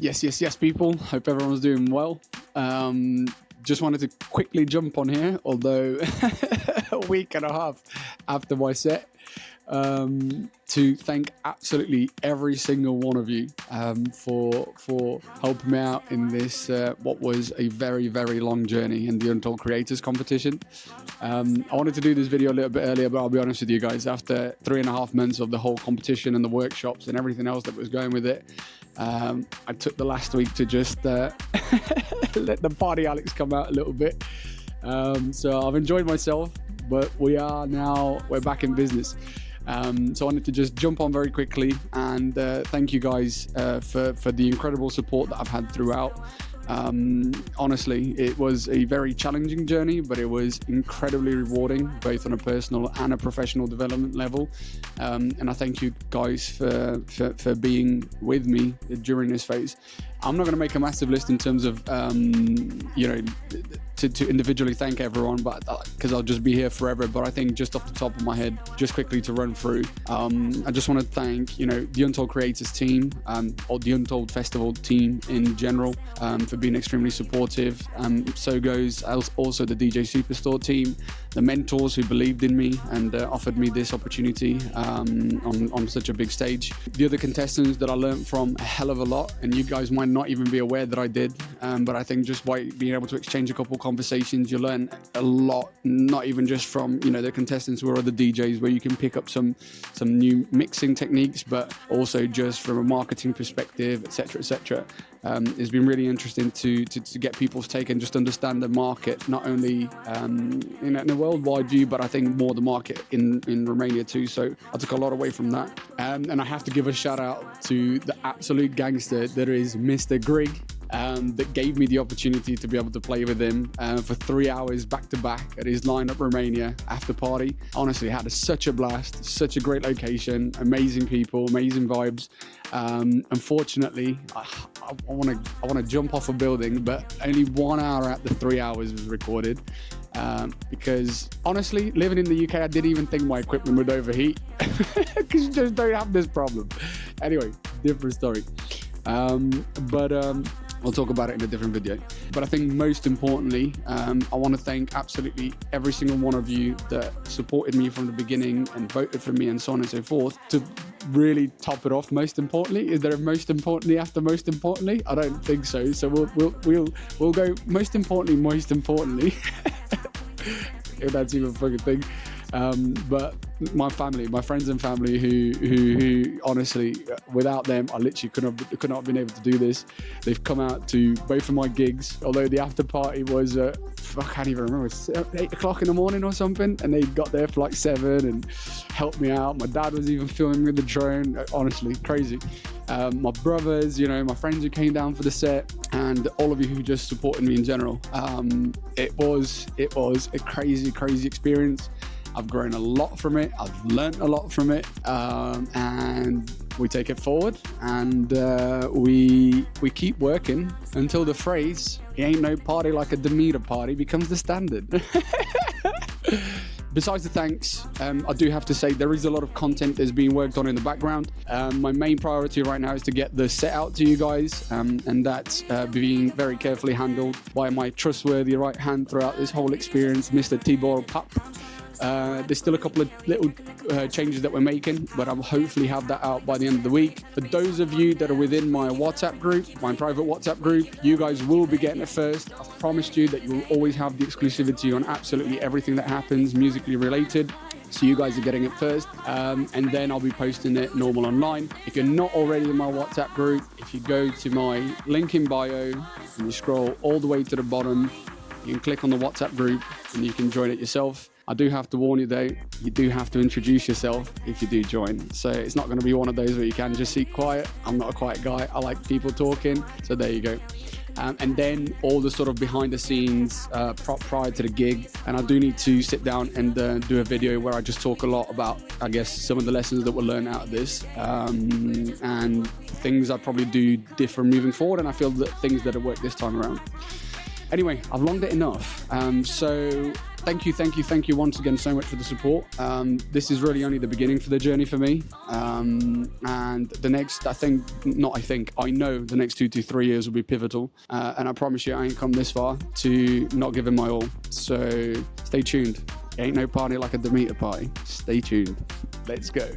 Yes, people. Hope everyone's doing well. Just wanted to quickly jump on here, although a week and a half after my set, to thank absolutely every single one of you for helping me out in this what was a very, very long journey in the Untold Creators competition. I wanted to do this video a little bit earlier, but I'll be honest with you guys, after 3.5 months of the whole competition and the workshops and everything else that was going with it, I took the last week to just let the party Alex come out a little bit. So I've enjoyed myself, but we're back in business. So I wanted to just jump on very quickly and thank you guys for the incredible support that I've had throughout. Honestly, it was a very challenging journey, but it was incredibly rewarding, both on a personal and a professional development level. And I thank you guys for being with me during this phase. I'm not going to make a massive list in terms of, to individually thank everyone, but because I'll just be here forever. But I think just off the top of my head, just quickly to run through, I just want to thank, the Untold Creators team, or the Untold Festival team in general, for being extremely supportive. So goes also the DJ Superstore team, the mentors who believed in me and offered me this opportunity on such a big stage. The other contestants that I learned from a hell of a lot, and you guys might not even be aware that I did, but I think just by being able to exchange a couple conversations, you learn a lot, not even just from the contestants who are other DJs, where you can pick up some new mixing techniques, but also just from a marketing perspective, etc. It's been really interesting to get people's take and just understand the market, not only in a worldwide view, but I think more the market in Romania too. So I took a lot away from that. And I have to give a shout out to the absolute gangster that is Mr. Grig, that gave me the opportunity to be able to play with him for 3 hours back to back at his Lineup Romania after party. Honestly, I had such a blast, such a great location, amazing people, amazing vibes. Unfortunately, I want to jump off a building, but only 1 hour out the 3 hours was recorded. Because honestly, living in the UK, I didn't even think my equipment would overheat, because you just don't have this problem. Anyway, different story. I'll talk about it in a different video. But I think most importantly, I want to thank absolutely every single one of you that supported me from the beginning and voted for me and so on and so forth. To really top it off, most importantly, is there a most importantly after most importantly? I don't think so. So we'll go most importantly. If that's even a fucking thing. But my family, my friends and family, who honestly, without them, I literally could not have been able to do this. They've come out to both of my gigs, although the after party was, I can't even remember, 8 o'clock in the morning or something, and they got there for like 7 and helped me out. My dad was even filming with the drone. Honestly, crazy. My brothers, my friends who came down for the set, and all of you who just supported me in general. It was a crazy experience. I've grown a lot from it. I've learned a lot from it, and we take it forward, and we keep working until the phrase "It ain't no party like a Demeter party" becomes the standard. Besides the thanks, I do have to say there is a lot of content that's being worked on in the background. My main priority right now is to get the set out to you guys, and that's being very carefully handled by my trustworthy right hand throughout this whole experience, Mr. Tibor Pup. There's still a couple of little changes that we're making, but I'll hopefully have that out by the end of the week. For those of you that are within my WhatsApp group, my private WhatsApp group, you guys will be getting it first. I've promised you that you will always have the exclusivity on absolutely everything that happens musically related. So you guys are getting it first, and then I'll be posting it normal online. If you're not already in my WhatsApp group, if you go to my link in bio and you scroll all the way to the bottom, you can click on the WhatsApp group and you can join it yourself. I do have to warn you though, you do have to introduce yourself if you do join. So it's not going to be one of those where you can just sit quiet. I'm not a quiet guy. I like people talking. So there you go. And then all the sort of behind the scenes prior to the gig. And I do need to sit down and do a video where I just talk a lot about, I guess, some of the lessons that we'll learn out of this, and things I probably do different moving forward. And I feel that things that have worked this time around. Anyway, I've longed it enough. So thank you once again so much for the support. This is really only the beginning for the journey for me. And the next, I know the next 2 to 3 years will be pivotal. And I promise you, I ain't come this far to not give it my all. So stay tuned. Ain't no party like a Demeter party. Stay tuned. Let's go.